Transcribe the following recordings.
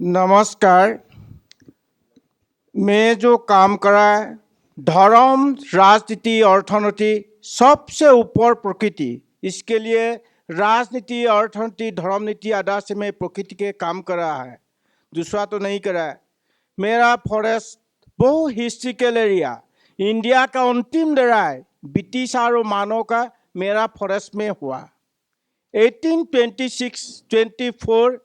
नमस्कार। मैं जो काम करा है, धर्म, राजनीति, अर्थनीति सबसे ऊपर प्रकृति। इसके लिए राजनीति, अर्थनीति, धर्म नीति आदि से मैं प्रकृति के काम कर रहा है, दूसरा तो नहीं करा है। मेरा फॉरेस्ट बहुत हिस्ट्रिकल एरिया, इंडिया का अंतिम लड़ाई ब्रिटिश और मानव का मेरा फॉरेस्ट में हुआ। 1826-24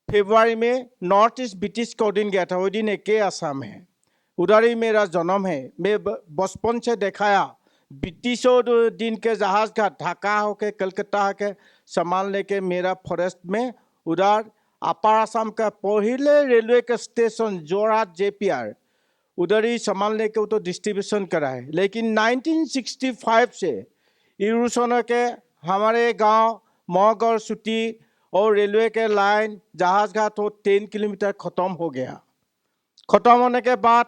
फरवरी में नॉर्थ ईस्ट ब्रिटिश को दिन गया था। वो दिन एक आसाम है, उधर ही मेरा जन्म है। मैं बचपन से देखाया ब्रिटिशों दिन के जहाज का ढाका होके कलकत्ता होके सामान लेके मेरा फॉरेस्ट में उधर अपर आसाम का पहले रेलवे का स्टेशन जोरहाट JPR उधर ही सामान लेके वो तो डिस्ट्रीब्यूशन करा है। लेकिन 1965 से यूरोशनों के हमारे गांव महगढ़ सुटी और रेलवे के लाइन जहाज घाट हो 10 किलोमीटर खत्म हो गया। खत्म होने के बाद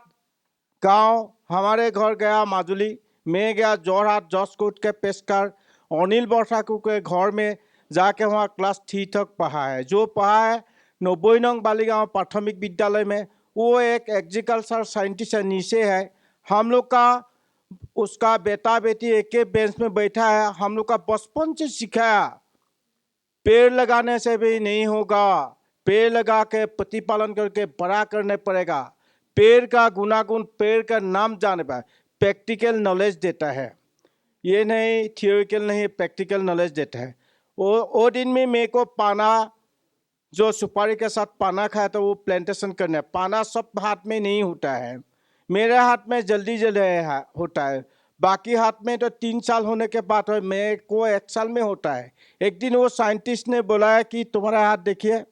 गांव हमारे घर गया माजुली, मैं गया जोरहाट जसकोट के पेशकार अनिल बरसाकू के घर में जाके वहाँ क्लास 3 तक पढ़ा है। जो पढ़ा है 90 नंग बालीगांव प्राथमिक विद्यालय में, वो एक एग्रीकल्चर साइंटिस्ट है, नीचे है। हम लोग का उसका बेटा बेटी एक ही बेंच में बैठा है। हम लोग का बचपन से सिखाया पेड़ लगाने से भी नहीं होगा, पेड़ लगा के प्रतिपालन करके बड़ा करने पड़ेगा। पेड़ का गुनागुन, पेड़ का नाम जाने पर प्रैक्टिकल नॉलेज देता है, ये नहीं थियोरिकल नहीं, प्रैक्टिकल नॉलेज देता है। वो दिन में मेरे को पाना जो सुपारी के साथ पाना खाया तो वो प्लांटेशन करना है। पाना सब हाथ में नहीं होता है, मेरे हाथ में जल्दी जल्दी होता है। बाकी हाथ में तो 3 साल होने के बाद है, मेरे को 1 साल में होता है। एक दिन वो साइंटिस्ट ने बोला कि तुम्हारा हाथ देखिए,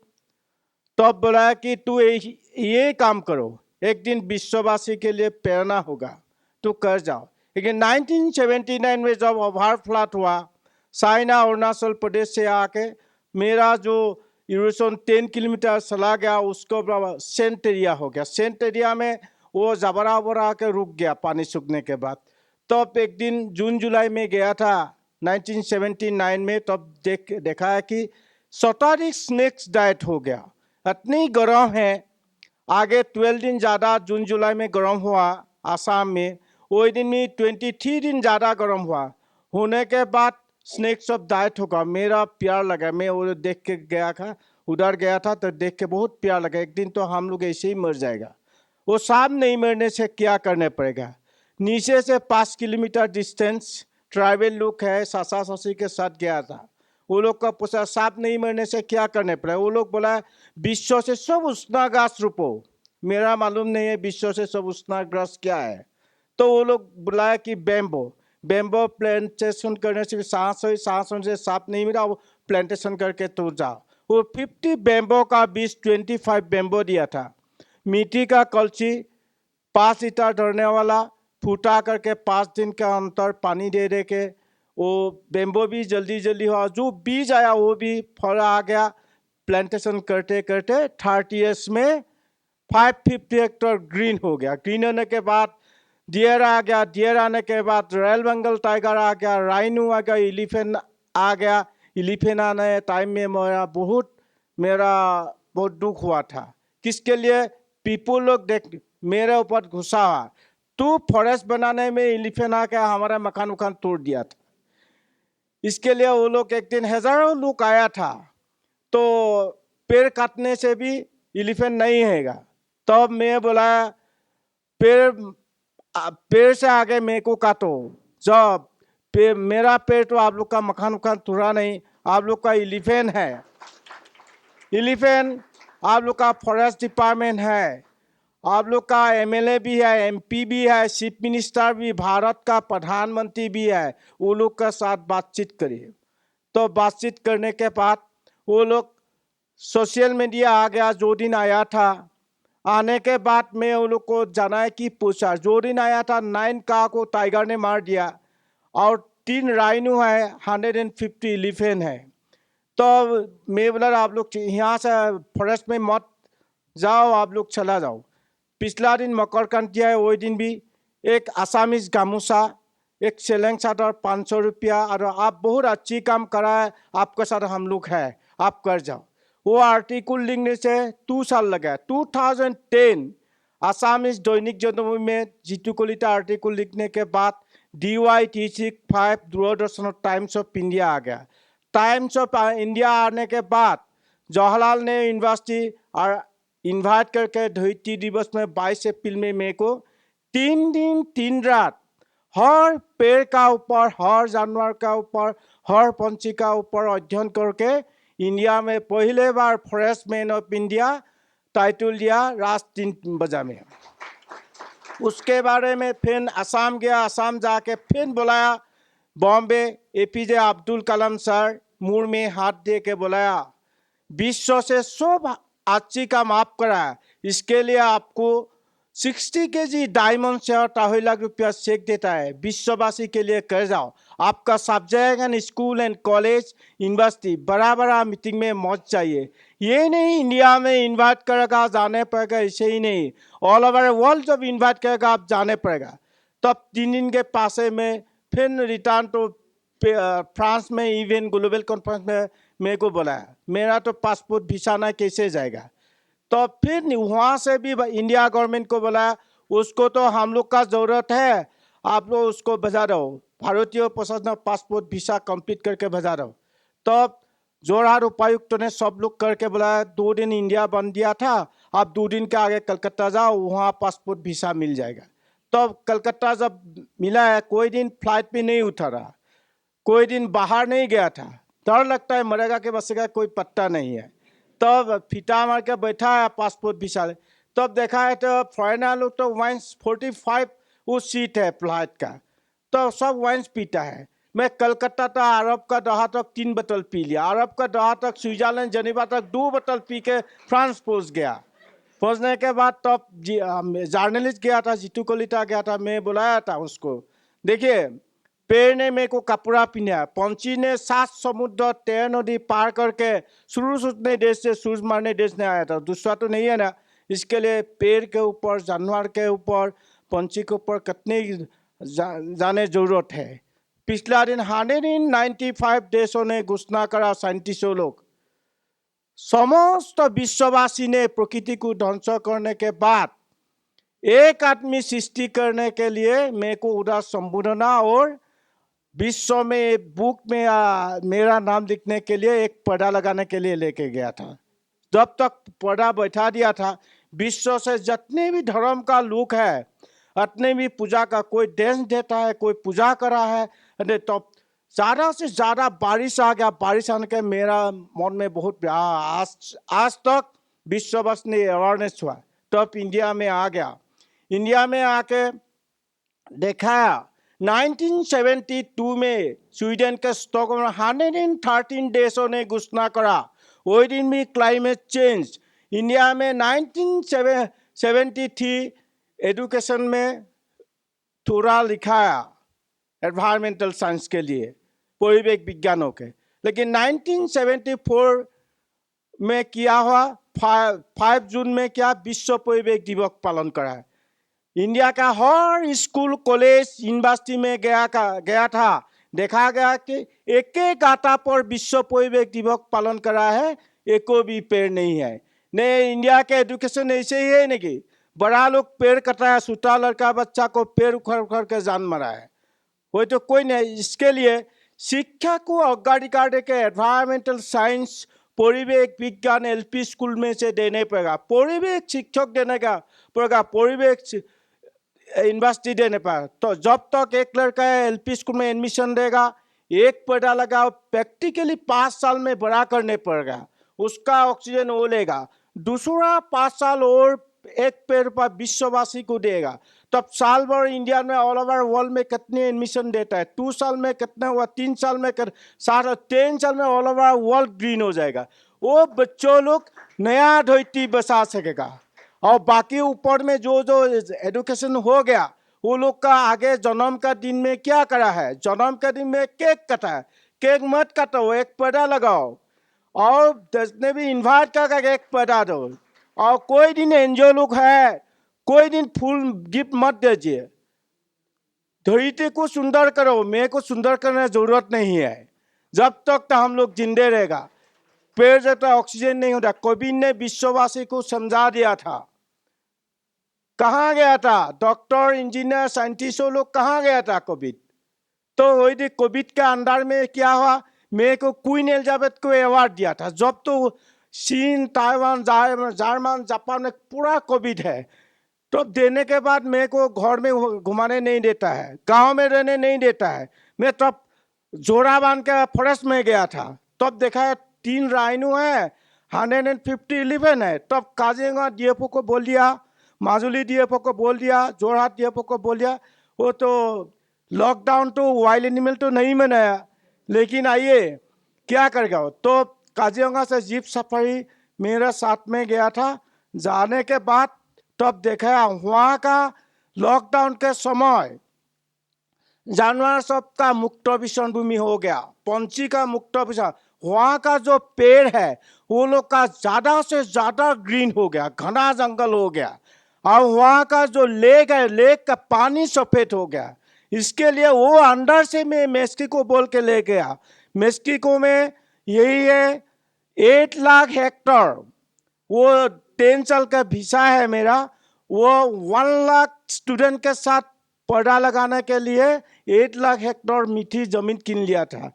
तब बोला कि तू ये काम करो, एक दिन विश्ववासी के लिए प्रेरणा होगा, तू कर जाओ। लेकिन 1979 में जब ओवर फ्लड हुआ, चाइना अरुणाचल प्रदेश से आके मेरा जो यूरोशन 10 किलोमीटर चला गया, उसको सेंट एरिया हो गया। सेंट एरिया में वो जबरा बरा के रुक गया पानी सूखने के बाद। तब एक दिन जून जुलाई में गया था 1979 में, तब देखा है कि 27 स्नेक्स डाइट हो गया। इतनी गर्म है, आगे 12 दिन ज़्यादा जून जुलाई में गर्म हुआ आसाम में, वो दिन में 23 दिन ज़्यादा गर्म हुआ। होने के बाद स्नेक सब डाइट होगा। मेरा प्यार लगा, मैं वो देख के गया था, उधर गया था तो देख के बहुत प्यार लगा। एक दिन तो हम लोग ऐसे ही मर जाएगा। वो सांप नहीं मरने से क्या करने पड़ेगा। नीचे से 5 किलोमीटर डिस्टेंस ट्राइबल लोग है, सासा ससी के साथ गया था। वो लोग का पूछा सांप नहीं मरने से क्या करने पड़ेगा। वो लोग बोला विश्व से सब उष्णा घास रोपो। मेरा मालूम नहीं है विश्व से सब उष्णा घास क्या है। तो वो लोग बुलाया कि बेम्बो प्लांटेशन करने से सांस से सांप नहीं मिला, वो प्लांटेशन करके तो जाओ। वो 50 बेम्बो का 25 बेम्बो दिया था। मिट्टी का कलची 5 लीटर धरने वाला फूटा करके 5 दिन का अंतर पानी दे दे के वो बेम्बो भी जल्दी जल्दी हुआ। जो बीज आया वो भी फल आ गया। प्लांटेशन करते करते 30 ईयर्स में 550 हेक्टर ग्रीन हो गया। ग्रीन होने के बाद डियर आ गया, डियर आने के बाद रॉयल बंगाल टाइगर आ गया, राइनो आ गया, एलिफेंट आ गया। एलिफेंट आने टाइम में मेरा बहुत दुख हुआ था। किसके लिए? पीपल लोग देख मेरे ऊपर गुस्सा हुआ, तू फॉरेस्ट बनाने में एलिफेंट आके हमारा मकान उकान तोड़ दिया था। इसके लिए वो लोग एक दिन हजारों लोग आया था, तो पेड़ काटने से भी एलिफेंट नहीं हैगा। तब मैं बोला पेड़ पेड़ से आगे मेरे को काटो। जब मेरा पेड़ तो आप लोग का मकान उकान तोड़ा नहीं, आप लोग का एलिफेंट है। एलिफेंट आप लोग का फॉरेस्ट डिपार्टमेंट है, आप लोग का MLA भी है, MP भी है, चीफ मिनिस्टर भी, भारत का प्रधानमंत्री भी है। वो लोग का साथ बातचीत करिए। तो बातचीत करने के बाद वो लोग सोशल मीडिया आ गया। जो दिन आया था, आने के बाद मैं उन लोग को जाना कि पूछा। जो दिन आया था 9 का को टाइगर ने मार दिया और 3 राइनो है, 150 एलिफेंट है। तो मैं बोला आप लोग यहाँ से फॉरेस्ट में मत जाओ, आप लोग चला जाओ। पिछला दिन मकरकांति है, वही दिन भी एक आसामीज गामूसा, एक सेलेंग चादर 500 रुपया, और आप बहुत अच्छी काम करा है, आपके साथ हम लोग है, आप कर जाओ। वो आर्टिकल लिखने से 2 साल लगा। 2010 आसामीज दैनिक जनमभूमि में जीतू कलिता आर्टिकल लिखने के बाद DYT65 Doordarshan Times of India आ गया। टाइम्स ऑफ इंडिया आने के बाद जवाहरलाल नेहरू यूनिवर्सिटी और इन्वाइट करके धरती दिवस में 22 अप्रैल में मेरे को 3 दिन 3 रात हर पेड़ का ऊपर, हर जानवर का ऊपर, हर पंछी का ऊपर अध्ययन करके इंडिया में पहले बार Forest Man of India title दिया रात 3 बजे में। उसके बारे में फिर असम गया, असम जाके फिर बुलाया बॉम्बे APJ अब्दुल कलाम सर मुंह में हाथ दे के बुलाया, विश्व से सब अच्छी काम आप करा, इसके लिए आपको 60 kg डायमंड से और 2.5 लाख रुपया चेक देता है, विश्ववासी के लिए कर जाओ। आपका subject and school and college university बड़ा बड़ा मीटिंग में मौज चाहिए। ये नहीं इंडिया में इन्वाइट करेगा जाने पड़ेगा, ऐसे ही नहीं, ऑल ओवर वर्ल्ड जब इन्वाइट करेगा आप जाने पड़ेगा। तब 3 दिन के पासे में फिर रिटर्न टू फ्रांस में इवेंट ग्लोबल कॉन्फ्रेंस में मेरे को बुलाया। मेरा तो पासपोर्ट वीसा ना कैसे जाएगा। तो फिर वहाँ से भी इंडिया गवर्नमेंट को बुलाया, उसको तो हम लोग का ज़रूरत है, आप लोग उसको भेजा दो, भारतीय प्रशासन पासपोर्ट वीसा कंप्लीट करके भेजा दो। तब जोरहाट उपायुक्त ने सब लोग करके बुलाया। 2 दिन इंडिया बंद दिया था, आप 2 दिन के आगे कलकत्ता जाओ, वहाँ पासपोर्ट वीसा मिल जाएगा। तब कलकत्ता जब मिला है, कोई दिन फ्लाइट पे नहीं उतरा, कोई दिन बाहर नहीं गया था, डर लगता है मरेगा कि बचेगा कोई पत्ता नहीं है। तब फीता मार के बैठा है पासपोर्ट वीसा। तब देखा है तो फॉरेनर लोग तो वाइन्स 45 वो सीट है फ्लाइट का, तो सब वाइन्स पीता है। मैं कलकत्ता तक अरब का दहा तक 3 बोतल पी लिया, अरब का दहा तक स्विट्जरलैंड जनीवा तक 2 बोतल पी के फ्रांस पहुँच गया। पहुँचने के बाद तब जर्नलिस्ट गया था, जीतू कलिता गया था, मैं बुलाया था उसको। देखिए पेड़ ने मेरे को कपड़ा पहनाया, पंछी ने 7 समुद्र 13 नदी पार करके सूरज उठने देश से सूरज मारने देश ने आया था, दूसरा तो नहीं है ना। इसके लिए पेड़ के ऊपर, जानवर के ऊपर, पंछी के ऊपर कितने जाने जरूरत है। पिछला दिन 195 देशों ने घोषणा करा, साइंटिस्टों लोग समस्त विश्ववासी ने प्रकृति को ध्वंस करने के बाद एक आदमी सृष्टि करने के लिए मेरे को उदार संबोधना और विश्व में बुक में मेरा नाम लिखने के लिए एक पर्दा लगाने के लिए लेके गया था। जब तक पर्दा बैठा दिया था, विश्व से जितने भी धर्म का लोग है, उतने भी पूजा का, कोई डांस देता है, कोई पूजा कर रहा है, तो ज़्यादा से ज़्यादा बारिश आ गया। बारिश आने के मेरा मन में बहुत आज तक विश्ववासी ने अवेयरनेस हुआ। तब इंडिया में आ गया, इंडिया में आके देखा 1972 में स्वीडन के स्टॉकहोल्म 113 देशों ने घोषणा करा, वही दिन भी क्लाइमेट चेंज। इंडिया में 1973 एजुकेशन में थोड़ा लिखाया एनवायरमेंटल साइंस के लिए, परिवेश विज्ञानों के, लेकिन 1974 में किया हुआ 5 जून में क्या विश्व परिवेश दिवस पालन करा है। इंडिया का हर स्कूल कॉलेज यूनिवर्सिटी में गया था, देखा गया कि एक एक गाता पर विश्व परिवेश दिवस पालन करा है, एको भी पेड़ नहीं है। नहीं, इंडिया के एजुकेशन ऐसे ही है नहीं, बड़ा लोग पेड़ कटा है, छोटा लड़का बच्चा को पेड़ उखड़ उखड़ के जान मरा है, वो तो कोई नहीं। इसके लिए शिक्षा को अग्राधिकार देके एनवायरमेंटल साइंस, परिवेश विज्ञान LP स्कूल में से देने पड़ेगा, परिवेश शिक्षक देने का पड़ेगा, परिवेश यूनिवर्सिटी देने पर। तो जब तक एक लड़का LP स्कूल में एडमिशन देगा, एक पौधा लगाओ, प्रैक्टिकली 5 साल में बड़ा करने पड़ेगा, उसका ऑक्सीजन वो लेगा, दूसरा 5 साल और एक पेड़ पर विश्ववासी को देगा। तब साल भर इंडिया में ऑल ओवर वर्ल्ड में कितने एडमिशन देता है, 2 साल में कितना हुआ, 3 साल में 10 साल में ऑल ओवर वर्ल्ड ग्रीन हो जाएगा। वो बच्चों लोग नया धरती बसा सकेगा। और बाकी ऊपर में जो एजुकेशन हो गया, वो लोग का आगे जन्म का दिन में क्या करा है, जन्म का दिन में केक कटा है, केक मत काटो, एक पौधा लगाओ, और जिसने भी इन्वाइट कर एक पौधा दो। और कोई दिन एनजीओ लोग है, कोई दिन फूल गिफ्ट मत दीजिए, धरती को सुंदर करो, मेरे को सुंदर करने की जरूरत नहीं है। जब तक तो हम लोग जिंदे रहेगा, पेड़ जैसा ऑक्सीजन नहीं होता। कोविड ने विश्ववासी को समझा दिया था। कहाँ गया था डॉक्टर, इंजीनियर, साइंटिस्टों लोग, कहाँ गया था कोविड? तो वही कोविड के अंदर में क्या हुआ, मेरे को क्वीन एलिजाबेथ को अवार्ड दिया था। जब तो चीन, ताइवान, जर्मन, जापान में पूरा कोविड है, तो देने के बाद मेरे को घर में घुमाने नहीं देता है, गांव में रहने नहीं देता है। मैं तब जोड़ा बांध के फॉरेस्ट में गया था, तब देखा है 3 राइनो है, 111 है। तब काजीरंगा डीएफओ को बोल दिया, माजुली डीएफओ को बोल दिया, जोरहाट डीएफओ को बोल दिया। वो तो लॉकडाउन तो वाइल्ड एनिमल तो नहीं मनाया, लेकिन आइए क्या करेगा। तो काजीरंगा से जीप सफारी मेरा साथ में गया था। जाने के बाद तब देखा वहाँ का लॉकडाउन के समय जानवर सब का मुक्त विचरण भूमि हो गया, पंछी का मुक्त विचरण। वहाँ का जो पेड़ है वो लोग का ज्यादा से ज्यादा ग्रीन हो गया, घना जंगल हो गया। और वहाँ का जो लेक है, लेक का पानी सफेद हो गया। इसके लिए वो अंदर से मैं मेक्सिको बोल के ले गया। मेक्सिको में यही है 8 लाख हेक्टर, वो 10 साल का वीसा है मेरा। वो 1 लाख स्टूडेंट के साथ पौधा लगाने के लिए 8 लाख हेक्टर मीठी जमीन किन लिया था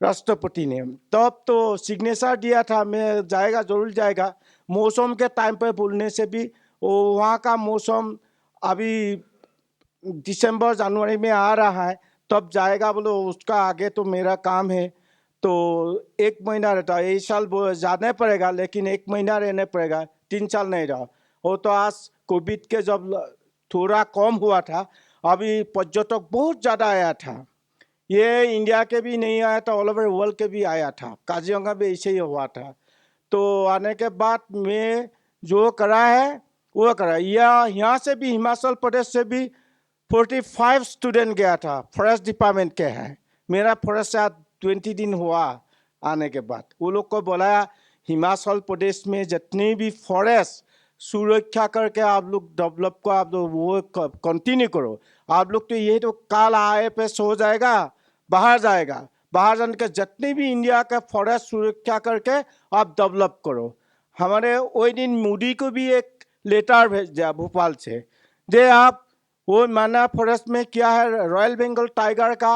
राष्ट्रपति ने। तब तो सिग्नेचर दिया था, मैं जाएगा जरूर जाएगा। मौसम के टाइम पर बोलने से भी वो वहाँ का मौसम अभी दिसंबर जनवरी में आ रहा है, तब जाएगा बोलो। उसका आगे तो मेरा काम है, तो 1 महीना रहता है। इस साल जाना पड़ेगा, लेकिन 1 महीना रहने पड़ेगा, 3 साल नहीं रहा। वो तो आज कोविड के जब थोड़ा कम हुआ था, अभी पर्यटक बहुत ज़्यादा आया था। ये इंडिया के भी नहीं आया था, ऑल ओवर वर्ल्ड के भी आया था। काजीरंगा भी ऐसे ही हुआ था। तो आने के बाद मैं जो करा है वो करा। यहाँ से भी, हिमाचल प्रदेश से भी 45 स्टूडेंट गया था, फॉरेस्ट डिपार्टमेंट के हैं। मेरा फॉरेस्ट से 20 दिन हुआ आने के बाद। वो लोग को बोला हिमाचल प्रदेश में जितनी भी फॉरेस्ट सुरक्षा करके आप लोग डेवलप को आप लोग वो कंटिन्यू करो। आप लोग तो ये तो काल IFS हो जाएगा, बाहर जाएगा, बाहर जाने के जितने भी इंडिया का फॉरेस्ट सुरक्षा करके आप डेवलप करो। हमारे वही दिन मोदी को भी एक लेटर भेज दिया भोपाल से, जे आप वो माना फॉरेस्ट में क्या है, रॉयल बंगाल टाइगर का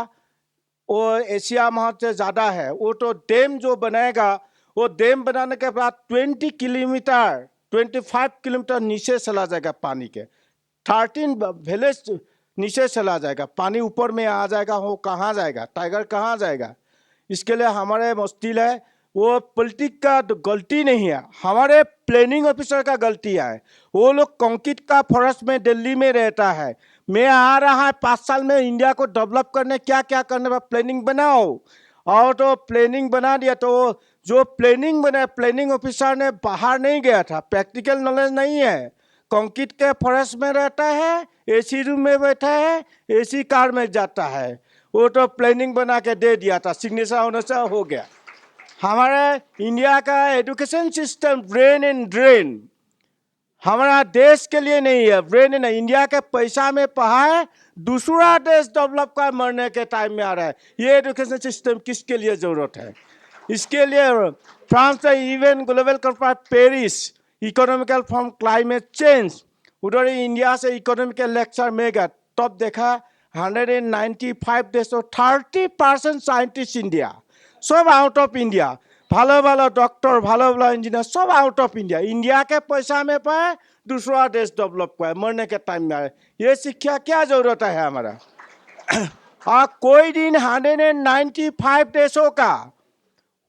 वो एशिया महा से ज़्यादा है। वो तो डैम जो बनाएगा, वो डैम बनाने के बाद 20 किलोमीटर 25 किलोमीटर नीचे चला जाएगा पानी के, 13 विलेज नीचे चला जाएगा, पानी ऊपर में आ जाएगा। वो कहाँ जाएगा, टाइगर कहाँ जाएगा? इसके लिए हमारे मुश्किल है। वो पॉलिटिक का गलती नहीं है, हमारे प्लानिंग ऑफिसर का गलती है। वो लोग कंक्रीट का फॉरेस्ट में दिल्ली में रहता है। मैं आ रहा है 5 साल में इंडिया को डेवलप करने, क्या क्या करने का प्लानिंग बनाओ। और तो प्लानिंग बना दिया, तो जो प्लानिंग बना, प्लानिंग ऑफिसर ने बाहर नहीं गया था, प्रैक्टिकल नॉलेज नहीं है। कंक्रीट के फॉरेस्ट में रहता है, AC रूम में बैठा है, AC कार में जाता है। वो तो प्लानिंग बना के दे दिया था, सिग्नेचर होने से हो गया। हमारे इंडिया का education system brain and drain हमारा देश के लिए नहीं है, ब्रेन एंड। इंडिया के पैसा में पढ़ाए, दूसरा देश डेवलप कर मरने के टाइम में आ रहा है। ये एजुकेशन सिस्टम किसके लिए जरूरत है? इसके लिए फ्रांस का event global conference Paris economical from climate change, उधर ही इंडिया से इकोनॉमिकल लेक्चर में गया। तब देखा 195 देश, 30% साइंटिस्ट इंडिया, सब आउट ऑफ इंडिया। भालो भालो डॉक्टर, भालो भालो इंजीनियर, सब आउट ऑफ इंडिया। इंडिया के पैसा में पाए, दूसरा देश डेवलप करे, मरने के टाइम में आए। ये शिक्षा क्या जरूरत है हमारा? और कोई दिन 195 देशों का,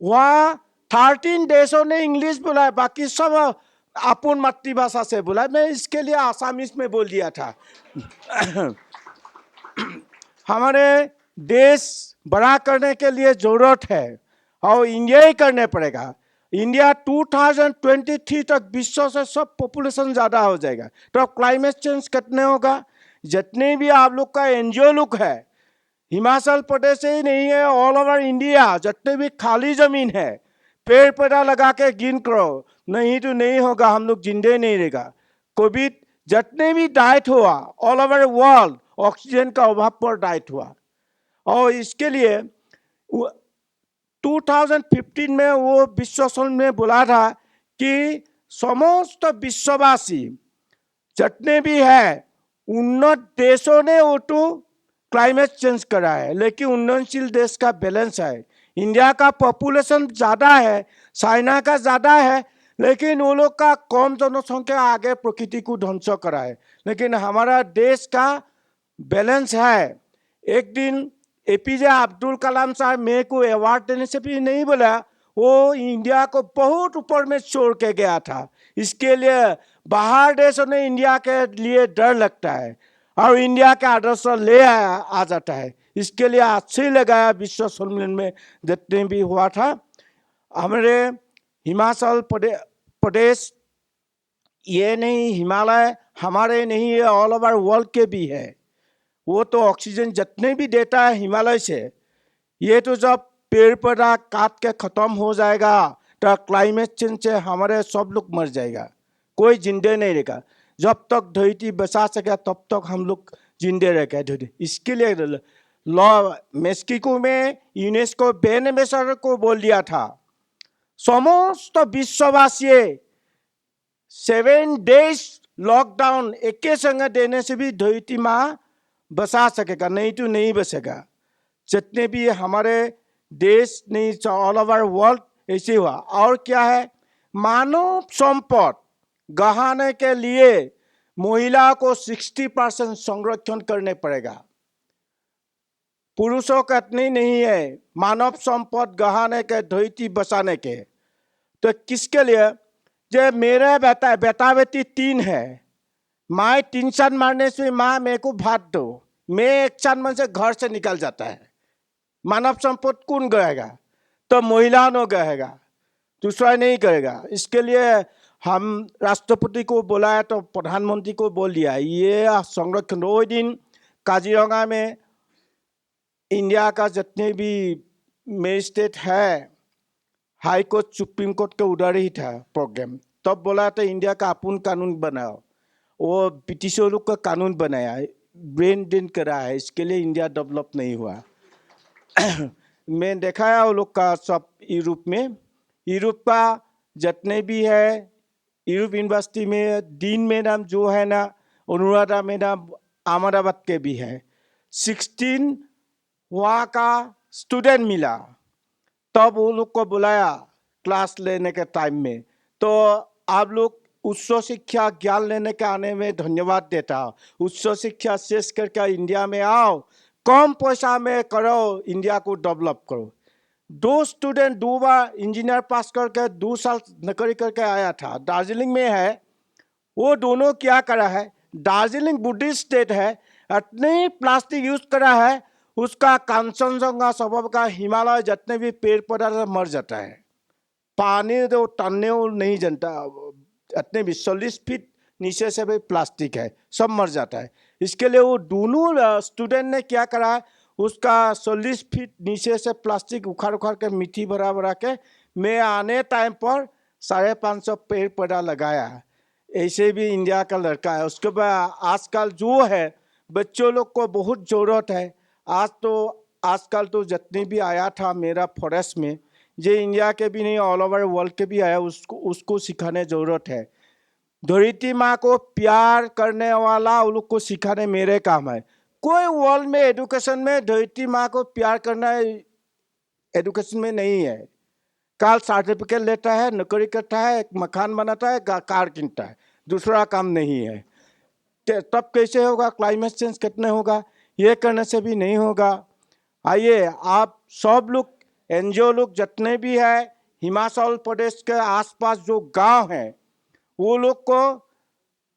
वहाँ 13 देशों ने इंग्लिश बोला, बाकी सब अपन मातृभाषा से बोला। मैं इसके लिए आसामीज में बोल दिया था। हमारे देश बड़ा करने के लिए जरूरत है, और इंडिया ही करने पड़ेगा। इंडिया 2023 तक विश्व से सब पॉपुलेशन ज़्यादा हो जाएगा, तो क्लाइमेट चेंज कितने होगा? जितने भी आप लोग का NGO लोग है, हिमाचल प्रदेश से ही नहीं है, ऑल ओवर इंडिया जितने भी खाली जमीन है, पेड़ पौधा लगा के गिन करो, नहीं तो नहीं होगा, हम लोग जिंदे नहीं रहेगा। कोविड जितने भी डाइट हुआ ऑल ओवर वर्ल्ड, ऑक्सीजन का अभाव पर डाइट हुआ। और इसके लिए 2015 में वो विश्व सम्मेलन में बोला था कि समस्त विश्ववासी जितने भी है उन्नत देशों ने वो तो क्लाइमेट चेंज करा है, लेकिन उन्नयनशील देश का बैलेंस है। इंडिया का पॉपुलेशन ज़्यादा है, चाइना का ज़्यादा है, लेकिन वो लोग का कम जनसंख्या आगे प्रकृति को ध्वंस करा है। लेकिन हमारा देश का बैलेंस है। एक दिन एपीजे अब्दुल कलाम साहब मेरे को अवार्ड देने से भी नहीं बोला, वो इंडिया को बहुत ऊपर में छोड़ के गया था। इसके लिए बाहर देशों ने इंडिया के लिए डर लगता है और इंडिया का आदर्श ले आ जाता है। इसके लिए अच्छे लगाया विश्व सम्मेलन में जितने भी हुआ था। हमारे हिमाचल प्रदेश ये नहीं, हिमालय हमारे नहीं, ये ऑल ओवर वर्ल्ड के भी है। वो तो ऑक्सीजन जितने भी देता है हिमालय से। ये तो जब पेड़ पौधा काट के खत्म हो जाएगा तो क्लाइमेट चेंज से हमारे सब लोग मर जाएगा, कोई जिंदे नहीं रहेगा। जब तक धरती बचा सके तब तक हम लोग जिंदे रहेंगे। इसके लिए लॉ मेक्सिको में यूनेस्को बेनमेसर को बोल दिया था, समस्त विश्ववासी 7 days लॉकडाउन एक संग देने से भी धरती माँ बचा सकेगा, नहीं तो नहीं बचेगा। जितने भी हमारे देश नहीं, ऑल ओवर वर्ल्ड ऐसे हुआ। और क्या है, मानव संपद गढ़ाने के लिए महिला को 60% संरक्षण करने पड़ेगा। पुरुषों का इतनी नहीं है मानव संपद गढ़ाने के, धरती बचाने के। तो किसके लिए, जो मेरे बेटा बेटी 3 है, माँ 3 सन मारने से माँ मेरे को भात दो, मैं 1 सन में से घर से निकल जाता है। मानव संपद कौन गएगा, तो महिला ने गएगा, दूसरा नहीं करेगा। इसके लिए हम राष्ट्रपति को बुलाया तो प्रधानमंत्री को बोल दिया ये संरक्षण। वो दिन काजीरंगा में इंडिया का जितने भी मजिस्ट्रेट है, हाई कोर्ट सुप्रीम कोर्ट के उधर ही था प्रोग्राम। तब बोला तो इंडिया का अपन कानून बनाओ, वो ब्रिटिशों लोग का कानून बनाया, ब्रेन ड्रेन करा है। इसके लिए इंडिया डेवलप नहीं हुआ। मैं देखा है वो लोग का सब यूरोप में, यूरोप का जितने भी है, यूरोप यूनिवर्सिटी में डीन मैडम जो है ना, अनुराधा मैडम अहमदाबाद के भी है। 16 वहाँ का स्टूडेंट मिला, तब वो लोग को बुलाया क्लास लेने के टाइम में। तो आप लोग उच्च शिक्षा ज्ञान लेने के आने में धन्यवाद देता। उच्च शिक्षा शेष करके इंडिया में आओ, कम पैसा में करो, इंडिया को डेवलप करो। 2 स्टूडेंट 2 बार इंजीनियर पास करके 2 साल नौकरी करके आया था, दार्जिलिंग में है। वो दोनों क्या करा है, दार्जिलिंग बुद्धिस्ट स्टेट है, इतनी प्लास्टिक यूज करा है, उसका कांचनजंगा सबब का हिमालय जितने भी पेड़ पौधा मर जाता है। पानी तो टनने नहीं जनता, इतने भी 40 फीट नीचे से भी प्लास्टिक है, सब मर जाता है। इसके लिए वो दोनों स्टूडेंट ने क्या करा है, उसका 40 फीट नीचे से प्लास्टिक उखाड़ उखाड़ के मिट्टी भरा भरा के मैं आने टाइम पर 550 पेड़ पौधा लगाया है। ऐसे भी इंडिया का लड़का है। उसके बाद आजकल जो है बच्चों लोग को बहुत ज़रूरत है। आजकल तो जितने भी आया था मेरा फॉरेस्ट में, ये इंडिया के भी नहीं ऑल ओवर वर्ल्ड के भी आया, उसको सिखाने ज़रूरत है। धरती माँ को प्यार करने वाला उन लोग को सिखाने मेरे काम है। कोई वर्ल्ड में एजुकेशन में धरती माँ को प्यार करना एजुकेशन में नहीं है। कल सर्टिफिकेट लेता है, नौकरी करता है, एक मकान बनाता है, कार किनता है, दूसरा काम नहीं है। तब कैसे होगा, क्लाइमेट चेंज कितने होगा, ये करने से भी नहीं होगा। आइए आप सब लोग एनजीओ लोग जितने भी है, हिमाचल प्रदेश के आसपास जो गांव हैं, वो लोग को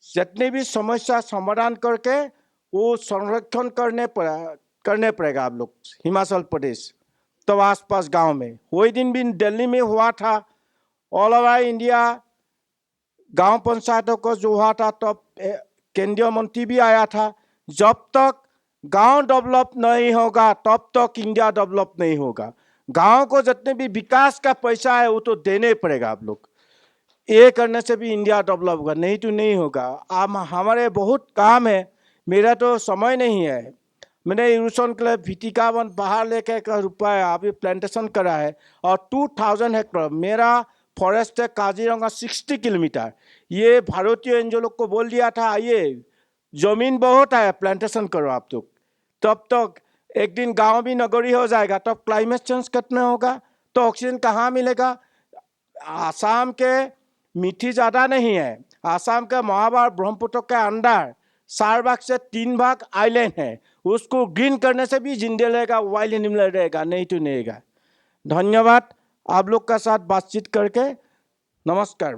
जितने भी समस्या समाधान करके वो संरक्षण करने पड़ेगा। आप लोग हिमाचल प्रदेश तो आसपास गांव में, वही दिन भी दिल्ली में हुआ था, ऑल ओवर इंडिया गांव पंचायतों को जो हुआ था, तब केंद्रीय मंत्री भी आया था। जब तक गांव डेवलप नहीं होगा तब तक इंडिया डेवलप नहीं होगा। गांव को जितने भी विकास का पैसा है वो तो देने पड़ेगा आप लोग, ये करने से भी इंडिया डेवलप होगा, नहीं तो नहीं होगा। अब हमारे बहुत काम है, मेरा तो समय नहीं है। मैंने इरोशन के लिए भिटिकावन बाहर लेके रुपया अभी प्लांटेशन करा है और 2000 हेक्टर मेरा फॉरेस्ट है काजीरंगा 60 किलोमीटर। ये भारतीय एनजीओ लोग को बोल दिया था आइए जमीन बहुत है प्लांटेशन करो आप लोग, तब तक एक दिन गांव भी नगरी हो जाएगा, तब क्लाइमेट चेंज कितना होगा तो ऑक्सीजन कहाँ मिलेगा। आसाम के मिट्टी ज़्यादा नहीं है, आसाम के महाभारत ब्रह्मपुत्र के अंदर 4 भाग से 3 भाग आइलैंड है, उसको ग्रीन करने से भी जिंदे रहेगा, वाइल्ड एनिमल रहेगा, नहीं तो नहीं रहेगा। धन्यवाद आप लोग का साथ बातचीत करके, नमस्कार।